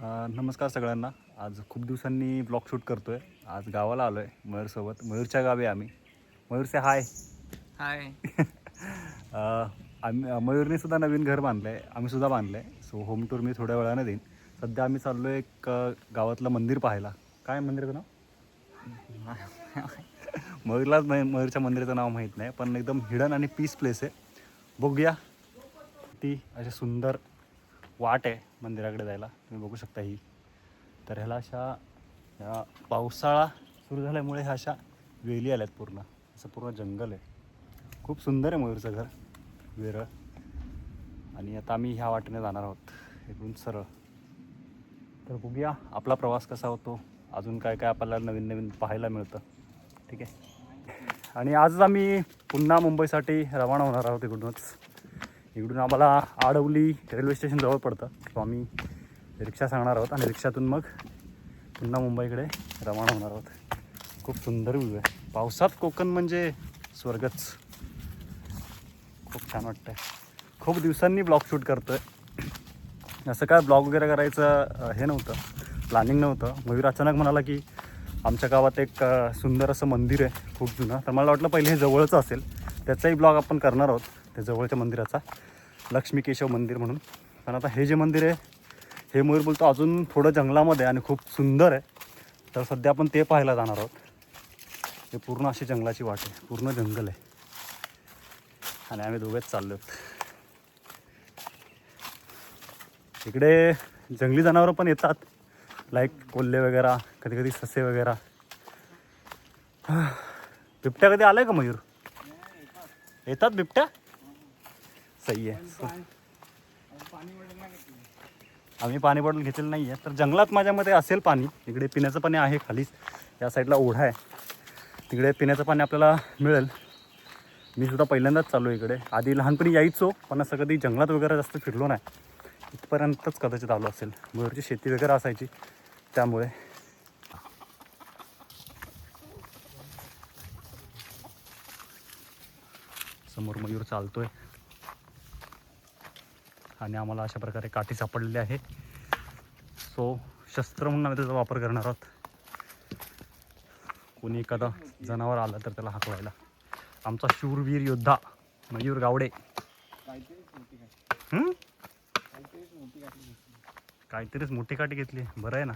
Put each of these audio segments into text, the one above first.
नमस्कार सगळ्यांना. आज खूप दिवसांनी ब्लॉग शूट करतो आहे. आज गावाला आलो आहे मयूरसोबत. मयूरच्या गावी आम्ही. मयूरचे हाय. हाय. मयूरने सुद्धा नवीन घर बांधलं आहे, आम्हीसुद्धा बांधलं आहे. सो होम टूर मी थोड्या वेळानं देईन. सध्या आम्ही चाललो आहे एक गावातलं मंदिर पाहायला. काय मंदिराचं नाव? मयूरलाच नाही, मयूरच्या मंदिराचं नाव माहीत नाही, पण एकदम हिडन आणि पीस प्लेस आहे. बघूया. ती अशी सुंदर वाट आहे मंदिराकडे जायला, तुम्ही बघू शकता ही. तर ह्याला ह्या पावसाळा सुरू झाल्यामुळे ह्या अशा वेली आल्यात, पूर्ण असं पूर्ण जंगल आहे. खूप सुंदर आहे मयूरचं घर, वेरळ. आणि आता आम्ही ह्या वाटेने जाणार आहोत इकडून सरळ. तर बघूया आपला प्रवास कसा होतो, अजून काय काय आपल्याला नवीन नवीन पाहायला मिळतं. ठीक आहे. आणि आजच आम्ही पुन्हा मुंबईसाठी रवाना होणार आहोत इकडूनच. इकडून आम्हाला आडवली रेल्वे स्टेशन जवळ पडतं, सो आम्ही रिक्षा सांगणार आहोत आणि रिक्षातून मग पुन्हा मुंबईकडे रवाना होणार आहोत. खूप सुंदर व्ह्यू आहे. पावसात कोकण म्हणजे स्वर्गच. खूप छान वाटतं आहे. खूप दिवसांनी ब्लॉग शूट करतो आहे. असं काय ब्लॉग वगैरे करायचं हे नव्हतं, प्लॅनिंग नव्हतं. मयूर अचानक म्हणाला की आमच्या गावात एक सुंदर असं मंदिर आहे खूप जुनं. तर मला वाटलं पहिले हे जवळचं असेल, त्याचाही ब्लॉग आपण करणार आहोत, त्या जवळच्या मंदिराचा, लक्ष्मी केशव मंदिर म्हणून. पण आता हे जे मंदिर आहे हे मयूर बोलतो अजून थोडं जंगलामध्ये आणि खूप सुंदर आहे. तर सध्या आपण ते पाहायला जाणार आहोत. हे पूर्ण अशी जंगलाची वाट आहे, पूर्ण जंगल आहे आणि आम्ही दोघेच चाललो आहोत. इकडे जंगली जनावरं पण येतात, लाईक कोल्हे वगैरे, कधी कधी ससे वगैरे. बिबट्या कधी आलाय का मयूर? येतात बिबट्या? सही आहे. आम्ही पाणी बॉटल घेतलेलं नाही आहे. तर जंगलात माझ्या मते असेल पाणी. इकडे पिण्याचं पाणी आहे खालीच, या साईडला ओढा आहे, तिकडे पिण्याचं पाणी आपल्याला मिळेल. मी सुद्धा पहिल्यांदाच चालू आहे इकडे. आधी लहानपणी यायचो, पण असं कधी जंगलात वगैरे जास्त फिरलो नाही. इथपर्यंतच कदाचित आलो असेल. मयूरची शेती वगैरे असायची त्यामुळे. समोर मयूर चालतोय आणि आम्हाला अशा प्रकारे काठी सापडलेली आहे. सो शस्त्र म्हणून आम्ही त्याचा वापर करणार आहोत. कोणी एखादा जनावर आलं तर त्याला हाकवायला. आमचा शूरवीर योद्धा मयूर गावडे. काहीतरीच मोठी काठी घेतली, बरं आहे ना.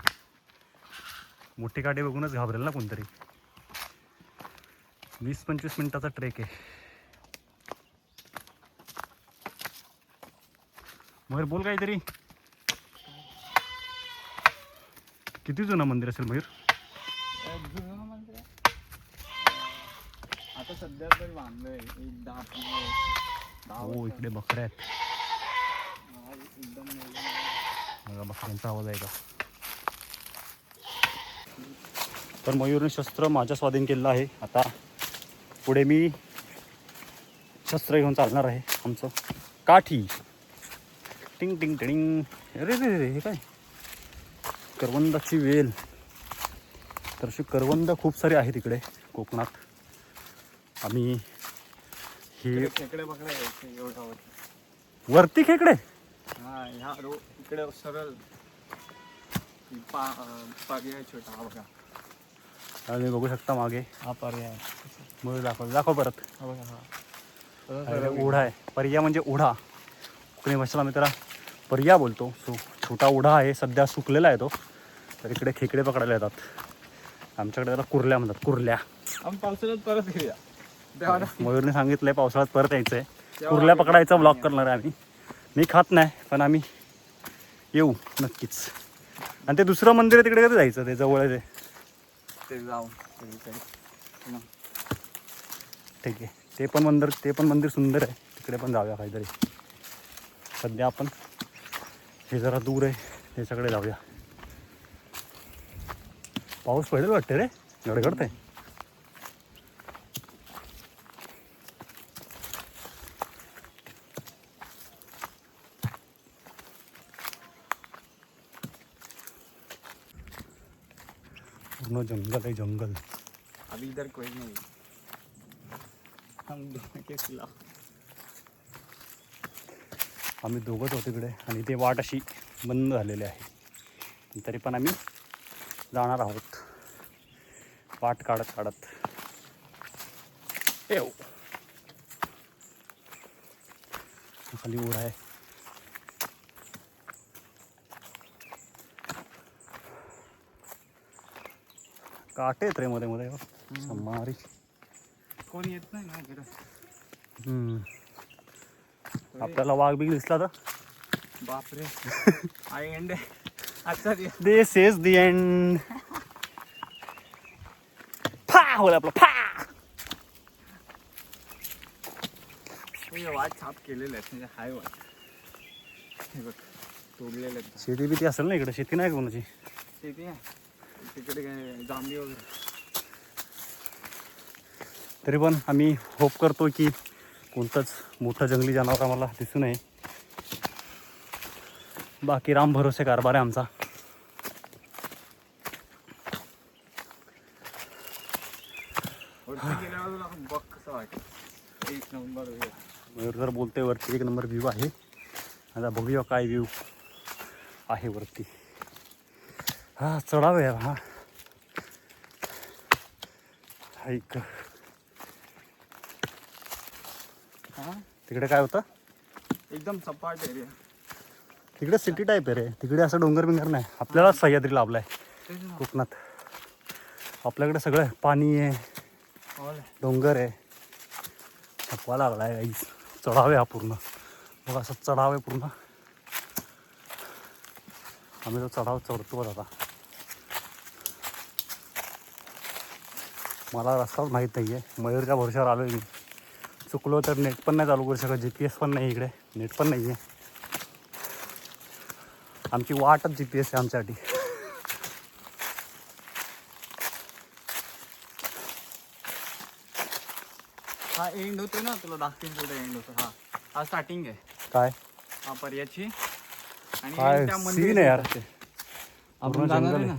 मोठी काठी बघूनच घाबरेल ना कोणतरी. 20-25 मिनिटाचा ट्रेक आहे. मयूर बोल काहीतरी. किती जुनं मंदिर असेल मयूर? आता सध्या तरी बांधलंय एक 10. हो, इकडे बकऱ्या आहेत. एकदम बघा बकऱ्यांचा आवाज आहे का. तर मयूरने शस्त्र माझ्या स्वाधीन केलेलं आहे. आता पुढे मी शस्त्र घेऊन चालणार आहे. आमचं काठी. टिंग टिंग टिंग. अरे रे रे, हे काय? करवंदाची वेल. तर अशी करवंद खूप सारी आहेत इकडे कोकणात. आम्ही हे खेकडे पकडा एवढा वरती खेकडे. हा, ह्या इकडे सरळ पर्याय छोटा हा बघा. तुम्ही बघू शकता मागे हा पर्याय. मयूर दाखव परत. हा बघा. हा ओढा आहे. पर्या म्हणजे ओढा. कोकणी भाषेला आम्ही त्याला पर्या बोलतो. सो छोटा ओढा आहे, सध्या सुकलेला आहे तो. तर इकडे खेकडे पकडायला येतात. आमच्याकडे त्याला कुर्ल्या म्हणतात, कुर्ल्या. आम्ही पावसाळ्यात परत घेऊया. मयूरने सांगितलंय पावसाळ्यात परत यायचं आहे, कुर्ल्या पकडायचा ब्लॉग करणार आहे आम्ही. मी खात नाही, पण आम्ही येऊ नक्कीच. आणि ते दुसरं मंदिर आहे तिकडे कधी जायचं? ते जवळ आहे ते जाऊ. ठीक आहे. ते पण मंदिर सुंदर आहे, तिकडे पण जाऊया काहीतरी. सध्या आपण हे जरा दूर आहे त्याच्याकडे जाऊया. पाऊस पडेल वाटते रे, गडगडत आहे. पूर्ण जंगल आहे, जंगल. अभी इधर कोई नहीं. हम दोनों के खिलाफ. आम्ही दोघंच होतो इकडे आणि ते वाट अशी बंद झालेली आहे. तरी पण आम्ही जाणार आहोत वाट काढत काढत. येऊ खाली ओढ आहे. काटे आहेत रे मध्ये मध्ये समारी. कोणी येत नाही ना इकडं. आपल्याला वाघ बिग दिसला तर बापरे. आय एंड आजचा दिवस. दिस इज द एंड. फा होईल आपलं फा. वाट छाप केलेले आहेत म्हणजे हाय वाट. हे बघ तोडलेले आहेत. शेती बिती असेल ना इकडे. शेती नाही कोणाची. शेती आहे तिकडे काय जांभी वगैरे. तरी पण आम्ही होप करतो की कोणतंच मोठं जंगली जनावर आम्हाला दिसू नये. बाकी राम भरोसे कारभार आहे आमचा. वरती गेल्यावर बघ कसं वाटतं. एक नंबर व्ह्यू. मयूर जर बोलते वरती एक नंबर व्ह्यू आहे. आता बघूया काय व्ह्यू आहे वरती. हा चढाव यार. हा ऐक हा तिकडे काय होतं. एकदम सपाट एरिया. तिकडे सिटी टाईप आहे रे. तिकडे असं डोंगर बिंगर नाही. आपल्याला सह्याद्री लाभलाय कोकणात. आपल्याकडे सगळं पाणी आहे डोंगर आहे. थकवा लागला आहे गाईस. चढाव आहे हा पूर्ण. बघ असं चढाव आहे पूर्ण. आम्ही तो चढाव चढतो आता. मला रस्ताच माहीत नाही आहे. मयूरच्या भरोशावर आलो आहे मी. चुकलो तर नेट पण नाही चालू करू शकत. GPS पण नाही इकडे. नेट पण नाही आहे. आमची वाटच GPS आहे आमच्यासाठी. हा एंड होतो ना तुला दाखवीन कुठे एंड होतो. हा हा स्टार्टिंग आहे. काय हा पर्याची आणि काय त्या सीन आहे यार. मंदिरात पूर्ण आपण जाणार जंगल आहे आहे. ना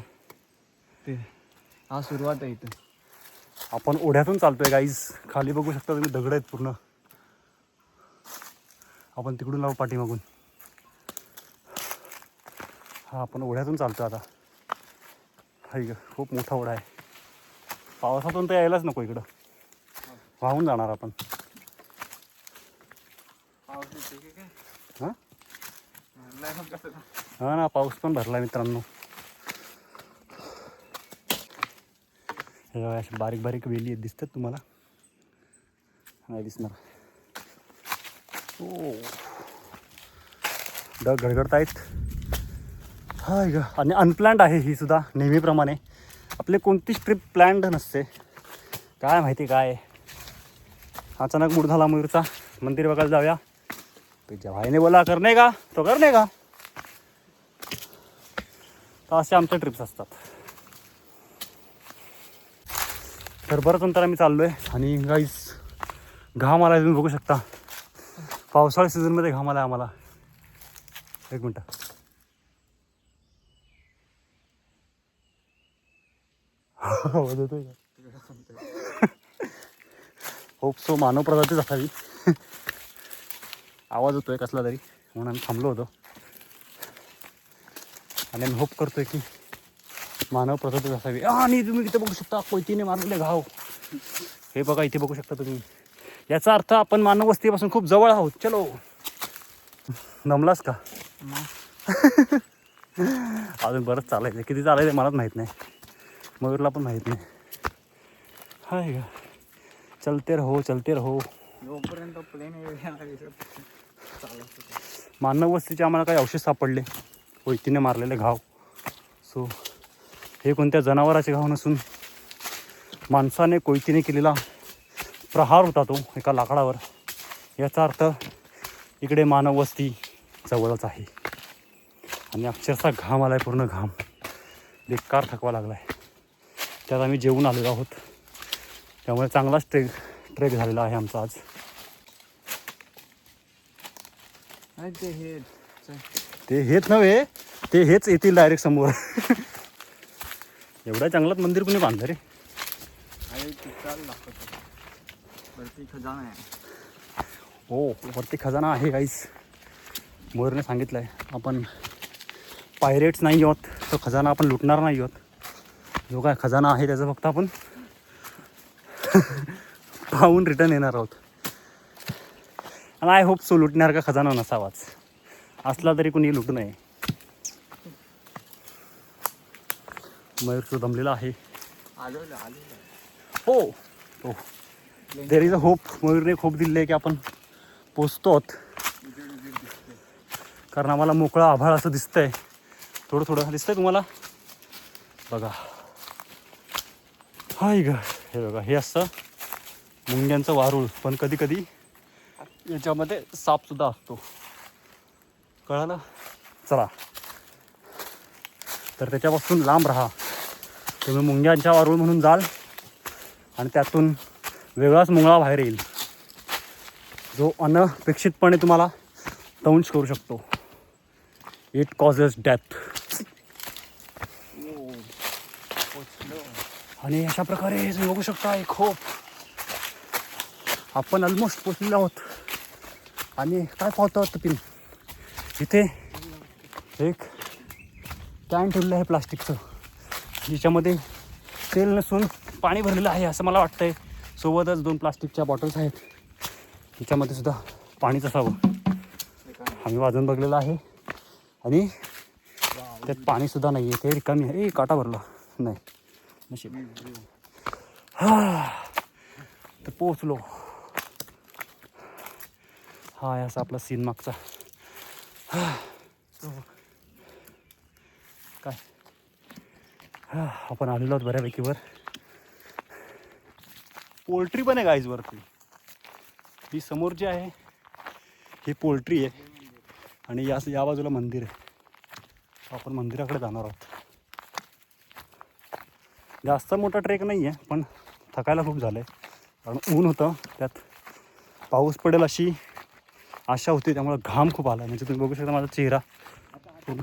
ते. हा सुरुवात आहे इथं. आपण ओढ्यातून चालतोय गाईज. खाली बघू शकता तुम्ही दगड आहेत पूर्ण. आपण तिकडून लावू पाठीमागून. हा आपण ओढ्यातून चालतोय आता. हाय ग खूप मोठा ओढा आहे. पावसातून तर यायलाच नको इकडं. वाहून जाणार आपण. पाऊस येते की काय. हां लय मग कसं. हा ना पाऊस पण भरला मित्रांनो. हे अशा बारीक बारीक वेली आहेत. दिसतात तुम्हाला. नाही दिसणार. हो ढग गडगडत आहेत. हाय ग आणि अनप्लॅन्ड आहे ही सुद्धा. नेहमीप्रमाणे आपली कोणतीच ट्रिप प्लॅन्ड नसते. काय माहिती काय अचानक मूड झाला मयूरचा. मंदिर बघायला जाऊया. तुझ्या भाईने बोला करणे का तो करणे का. तर असे आमच्या ट्रिप्स असतात. तर बरंच नंतर आम्ही चाललो आहे. आणि गाईस घाम आला तुम्ही बघू शकता. पावसाळ्या सीझनमध्ये घाम आला आम्हाला. एक मिनटं. आवाज येतोय का. होप सो मानव प्रजातीच असावी. आवाज होतोय कसला तरी म्हणून आम्ही थांबलो होतो. आणि आम्ही होप करतोय की मानव प्रजातीच असावी. आणि तुम्ही इथे बघू शकता कोयतीने मारलेले घाव. हे बघा इथे बघू शकता तुम्ही. याचा अर्थ आपण मानव वस्तीपासून खूप जवळ आहोत. चलो. दमलास का. अजून बरंच चालायचं. किती चालायचं मलाच माहीत नाही. मयूरला पण माहीत नाही. हाय का चलते रहो चलते रहो. जोपर्यंत प्लेन एरिया चालत. मानव वस्तीचे आम्हाला काही अवशेष सापडले. कोयतीने मारलेले घाव. सो हे कोणत्या जनावराचे घाव नसून माणसाने कोयतीने केलेला प्रहार होता तो एका लाकडावर. याचा अर्थ इकडे मानव वस्ती जवळच आहे. आणि अक्षरशः घाम आला आहे. पूर्ण घाम. बेकार थकवा लागला आहे. त्यात आम्ही जेवून आलेलो आहोत. त्यामुळे चांगलाच ट्रेक झालेला आहे आमचा आज. ते हेच नव्हे ते हेच येतील डायरेक्ट समोर. एवढ्या चांगलाच मंदिर कुणी बांधलं रे. वरती खजाना आहे. हो वरती खजाना आहे गाईस. मयूरने सांगितलं आहे. आपण पायरेट्स नाही आहोत, तो खजाना आपण लुटणार नाही आहोत. जो काय खजाना आहे त्याचं फक्त आपण पाहून रिटर्न येणार आहोत. आणि आय होप सो लुटणार का खजाना नसावाच, असला तरी कुणी लुटू नये. मयूर तो दमलेला आहे. आलेलं हो हो, देर इज अ होप. मयूरने होप दिले आहे की आपण पोचतो आहोत, कारण आम्हाला मोकळं आभाळ असं दिसतंय. थोडं थोडं दिसतंय तुम्हाला बघा. हाय ग, हे बघा, हे असतं मुंग्यांचं वारूळ. पण कधी कधी याच्यामध्ये सापसुद्धा असतो, कळालं. चला, तर त्याच्यापासून लांब राहा. तुम्ही मुंग्यांच्या वारूळ म्हणून जाल आणि त्यातून वेगळाच मुंगळा बाहेर येईल, जो अनपेक्षितपणे तुम्हाला दंश करू शकतो. It causes death. आणि अशा प्रकारे तुम्ही बघू शकता एक होप. आपण ऑलमोस्ट पोचलेलो आहोत. आणि काय पाहतो आहोत तुम्ही, इथे एक कॅन ठेवलेलं आहे प्लास्टिकचं, ज्याच्यामध्ये तेल नसून पाणी भरलेलं आहे असं मला वाटतंय. सोबतच 2 प्लास्टिकच्या बॉटल्स आहेत, त्याच्यामध्ये सुद्धा पाणीच असावं. आम्ही वाजून बघलेलं आहे आणि त्यात पाणीसुद्धा नाही आहे, ते रिकामी आहे. काटा भरला नाही, नशीब. तर पोचलो. हा आहे असा आपला सीन मागचा. काय आपण आलेलो आहोत बऱ्यापैकी वर. पोल्ट्री पण आहे गाईज वरती. ही समोर जी आहे ही पोल्ट्री आहे आणि या बाजूला मंदिर आहे. आपण मंदिराकडे जाणार आहोत. जास्त मोठा ट्रेक नाही आहे, पण थकायला खूप झालं आहे, कारण ऊन होतं, त्यात पाऊस पडेल अशी आशा होती, त्यामुळं घाम खूप आला. म्हणजे तुम्ही बघू शकता माझा चेहरा पूर्ण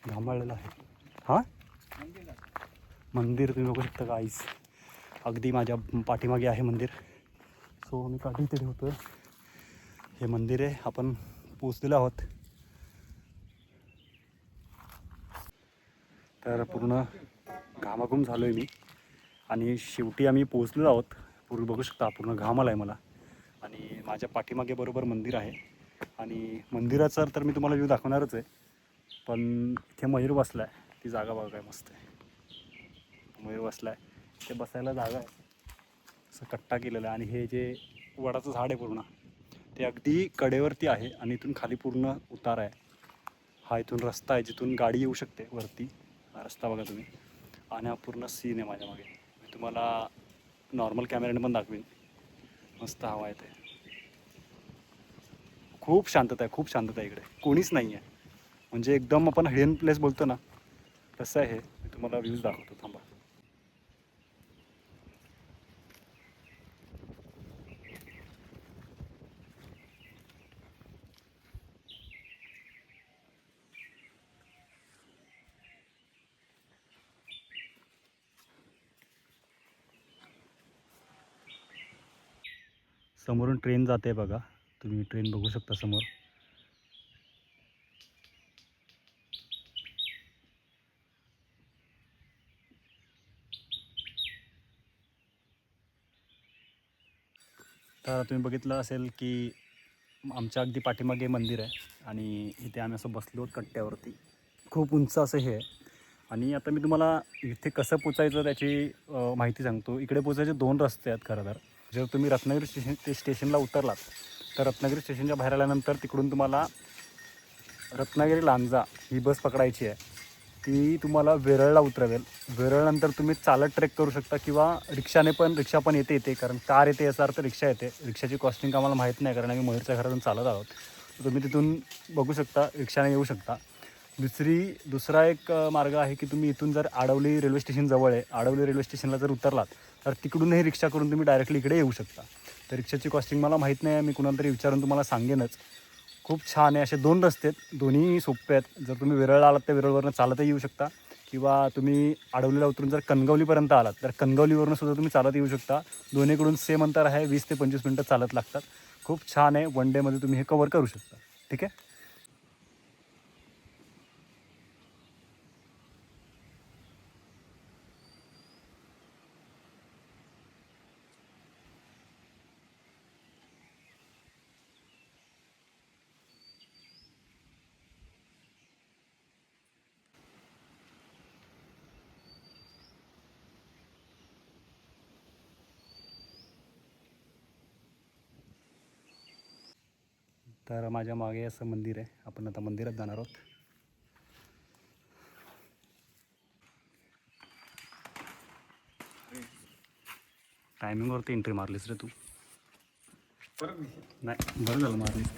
घामाळलेला आहे. हां, मंदिर तुम्ही बघू शकता गाईस, अगदी माझ्या पाठीमागे आहे मंदिर. सो मी काठी इथे ठेवतो. हे मंदिर आहे, आपण पोचलेलो आहोत. तर पूर्ण घामाघूम झालो आहे मी आणि शेवटी आम्ही पोचलेलो आहोत. पूर्वी बघू शकता पूर्ण घाम आला आहे मला. आणि माझ्या पाठीमागे बरोबर मंदिर आहे आणि मंदिराचा तर मी तुम्हाला व्ह्यू दाखवणारच आहे. पण इथे मयूर बसला आहे, ती जागा बघा काय मस्त आहे. मयूर बसला आहे, ते बसायला जागा आहे, असं कट्टा केलेला आहे. आणि हे जे वडाचं झाड आहे पूर्ण ते अगदी कडेवरती आहे आणि इथून खाली पूर्ण उतार आहे. हा इथून रस्ता आहे जिथून गाडी येऊ शकते वरती. हा रस्ता बघा तुम्ही. आणि हा पूर्ण सीन आहे माझ्या मागे. मी तुम्हाला नॉर्मल कॅमेऱ्याने पण दाखवीन. मस्त हवा येते, खूप शांतता आहे, खूप शांतता आहे इकडे, कोणीच नाही आहे. म्हणजे एकदम आपण हिडन प्लेस बोलतो ना तसं आहे. मी तुम्हाला व्ह्यूज दाखवतो, थांबा. समोरून ट्रेन जाते बघा, तुम्ही ट्रेन बघू शकता समोर. तर तुम्ही बघितलं असेल की आमच्या अगदी पाठीमागे मंदिर आहे आणि इथे आम्ही असं बसलो आहोत कट्ट्यावरती. खूप उंच असं हे आहे. आणि आता मी तुम्हाला इथे कसं पोचायचं त्याची माहिती सांगतो. इकडे पोचायचे 2 रस्ते आहेत खरं तर. जर तुम्ही रत्नागिरी स्टेशनला उतरलात तर रत्नागिरी स्टेशनच्या बाहेर आल्यानंतर तिकडून तुम्हाला रत्नागिरी लांजा ही बस पकडायची आहे. ती तुम्हाला वेरळला उतरवेल. वेरळनंतर तुम्ही चालत ट्रेक करू शकता किंवा रिक्षा पण येते कारण कार येते याचा अर्थ रिक्षा येते. रिक्षाची कॉस्टिंग आम्हाला माहीत नाही कारण आम्ही मयूरच्या घरातून चालत आहोत. तर तुम्ही तिथून बघू शकता, रिक्षाने येऊ शकता. दुसरा एक मार्ग आहे की तुम्ही इथून जर आडवली रेल्वे स्टेशन जवळ आहे, आडवली रेल्वे स्टेशनला जर उतरलात तर तिकडूनही रिक्षा करून तुम्ही डायरेक्टली इकडे येऊ शकता. तर रिक्षाची कॉस्टिंग मला माहीत नाही आहे, मी कुणाला तरी विचारून तुम्हाला सांगेनच. खूप छान आहे. असे 2 रस्ते आहेत, दोन्ही सोपे आहेत. जर तुम्ही वेरळला आलात तर वेरळवरनं चालतही येऊ शकता किंवा तुम्ही आडवलीला उतरून जर कणगवलीपर्यंत आलात तर कणगवलीवरनं सुद्धा तुम्ही चालत येऊ शकता. दोन्हीकडून सेम अंतर आहे, 20 ते 25 मिनटं चालत लागतात. खूप छान आहे. 1 डेमध्ये तुम्ही हे कवर करू शकता. ठीक आहे. तर माझ्या मागे असं मंदिर आहे, आपण आता मंदिरात जाणार आहोत. टायमिंगवरती एंट्री मारलीस रे तू. परत नाही बरं झालं मारलीस.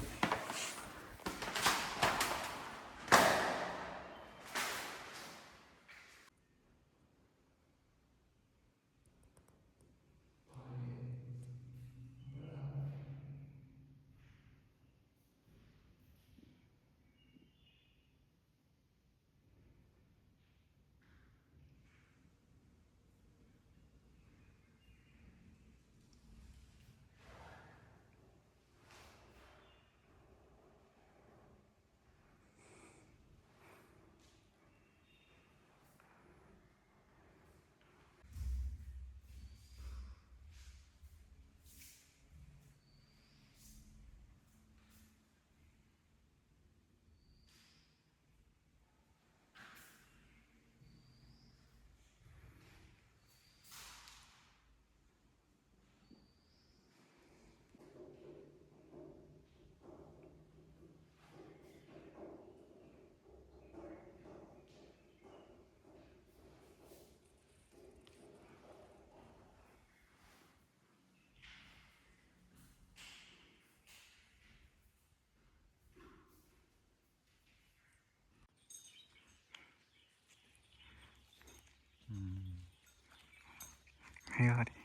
हे अरे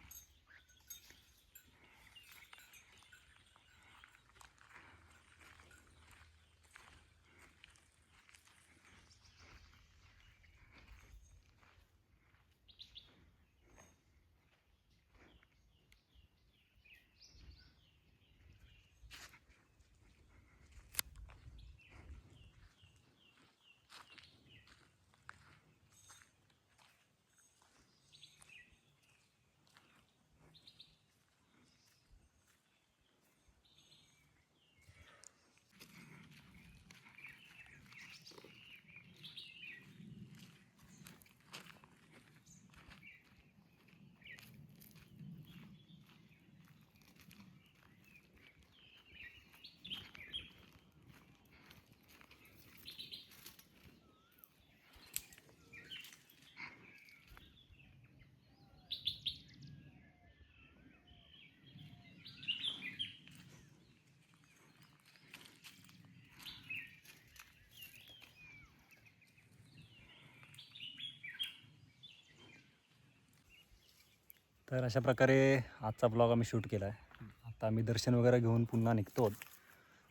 तर अशा प्रकारे आजचा ब्लॉग आम्ही शूट केला आहे. आता आम्ही दर्शन वगैरे घेऊन पुन्हा निघतो.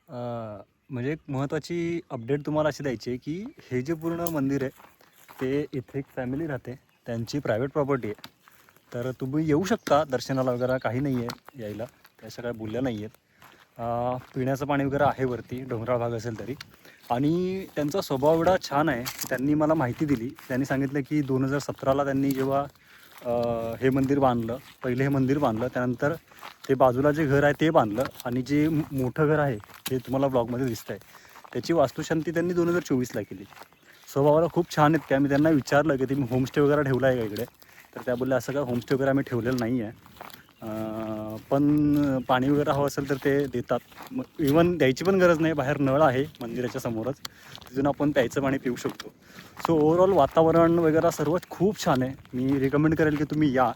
म्हणजे एक महत्त्वाची अपडेट तुम्हाला अशी द्यायची आहे की हे जे पूर्ण मंदिर आहे ते इथे एक फॅमिली राहते, त्यांची प्रायव्हेट प्रॉपर्टी आहे. तर तुम्ही येऊ शकता दर्शनाला वगैरे, काही नाही आहे यायला, त्याच्या काय बोलल्या नाही आहेत. पिण्याचं पाणी वगैरे आहे वरती, डोंगराळ भाग असेल तरी. आणि त्यांचा स्वभाव एवढा छान आहे, त्यांनी मला माहिती दिली. त्यांनी सांगितलं की 2017ला त्यांनी जेव्हा हे मंदिर बांधलं, पहिले हे मंदिर बांधलं, त्यानंतर ते बाजूला जे घर आहे ते बांधलं, आणि जे मोठं घर आहे ते तुम्हाला ब्लॉगमध्ये दिसतं आहे त्याची वास्तुशांती त्यांनी 2024ला केली. स्वभावाला खूप छान आहेत त्या. मी त्यांना विचारलं की तुम्ही होमस्टे वगैरे ठेवला आहे का इकडे, तर त्या बोलल्या असं का होमस्टे वगैरे आम्ही ठेवलेलं नाही आहे, पण पाणी वगैरे हवं असेल तर ते देतात. मग इवन द्यायची पण गरज नाही, बाहेर नळ आहे मंदिराच्या समोरच, तिथून आपण प्यायचं पाणी पिऊ शकतो. सो ओव्हरऑल वातावरण वगैरे सर्वच खूप छान आहे. मी रिकमेंड करेल की तुम्ही या.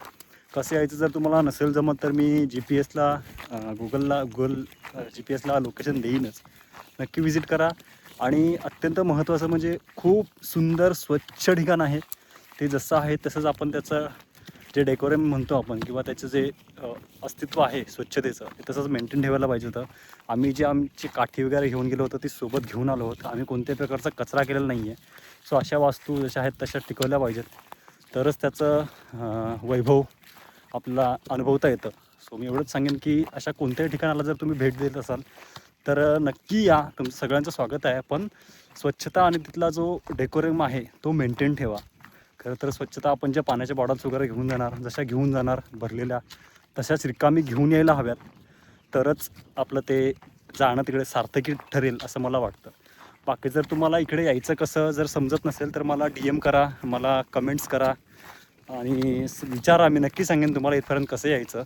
कसं यायचं जर तुम्हाला नसेल जमत तर मी GPS ला गुगल GPS ला लोकेशन देईनच, नक्की विजिट करा. आणि अत्यंत महत्त्वाचं म्हणजे खूप सुंदर स्वच्छ ठिकाण आहे. ते जसं आहे तसंच आपण त्याचं जे डेकोरेम म्हणतो आपण, किंवा त्याचं जे अस्तित्व आहे स्वच्छतेचं, ते तसंच मेंटेन ठेवायला पाहिजे होतं. आम्ही जे आमची काठी वगैरे घेऊन गेलो होतो ती सोबत घेऊन आलो होतो. आम्ही कोणत्याही प्रकारचा कचरा केलेला नाही आहे. सो अशा वास्तू जशा आहेत तशा टिकवल्या पाहिजेत, तरच त्याचं वैभव आपल्याला अनुभवता येतं. सो मी एवढंच सांगेन की अशा कोणत्याही ठिकाणाला जर तुम्ही भेट देत असाल तर नक्की या, तुमचं सगळ्यांचं स्वागत आहे. पण स्वच्छता आणि तिथला जो डेकोरेम आहे तो मेंटेन ठेवा. खरं तर स्वच्छता आपण ज्या पाण्याच्या बॉटल्स वगैरे घेऊन जाणार, जशा घेऊन जाणार भरलेल्या, तशाच रिकामी घेऊन यायला हव्यात, तरच आपलं ते जाणं तिकडे सार्थकी ठरेल असं मला वाटतं. बाकी जर तुम्हाला इकडे यायचं कसं जर समजत नसेल तर मला DM करा, मला कमेंट्स करा आणि विचारा. मी नक्की सांगेन तुम्हाला इथपर्यंत कसं यायचं.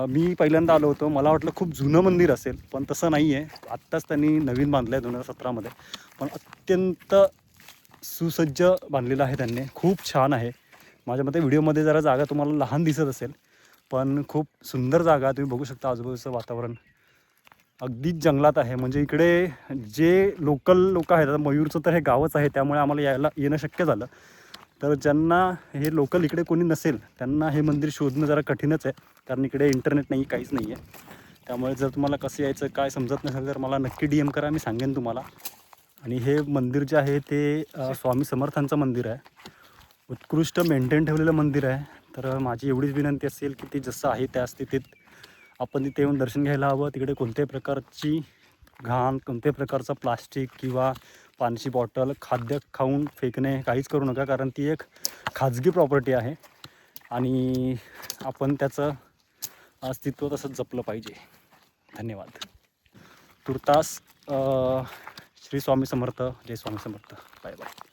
मी पहिल्यांदा आलो होतो, मला वाटलं खूप जुनं मंदिर असेल, पण तसं नाही आहे. आत्ताच त्यांनी नवीन बांधलं आहे 2017मध्ये, पण अत्यंत सुसज्ज बांधलेलं आहे त्यांनी. खूप छान आहे. माझ्या मते व्हिडिओमध्ये जरा जागा तुम्हाला लहान दिसत असेल, पण खूप सुंदर जागा. तुम्ही बघू शकता आजूबाजूचं वातावरण अगदीच जंगलात आहे. म्हणजे इकडे जे लोकल लोक आहेत, आता मयूरचं तर हे गावच आहे, त्यामुळे आम्हाला येणं शक्य झालं. तर ज्यांना हे लोकल इकडे कोणी नसेल त्यांना हे मंदिर शोधणं जरा कठीणच आहे, कारण इकडे इंटरनेट नाही, काहीच नाही आहे. त्यामुळे जर तुम्हाला कसं यायचं काय समजत नसेल तर मला नक्की DM करा, मी सांगेन तुम्हाला. आणि हे मंदिर जे आहे ते स्वामी समर्थांचं मंदिर आहे. उत्कृष्ट मेंटेन ठेवलेलं मंदिर आहे. तर माझी एवढीच विनंती असेल की ते जसं आहे त्या स्थितीत आपण तिथे येऊन दर्शन घ्यायला हवं. तिकडे कोणत्याही प्रकारची घाण, कोणत्याही प्रकारचं प्लास्टिक किंवा पाण्याची बॉटल, खाद्य खाऊन फेकणे काहीच करू नका, कारण ती एक खाजगी प्रॉपर्टी आहे आणि आपण त्याचं अस्तित्व तसंच जपलं पाहिजे. धन्यवाद. तुर्तास श्री स्वामी समर्थ. जय स्वामी समर्थ. Bye bye.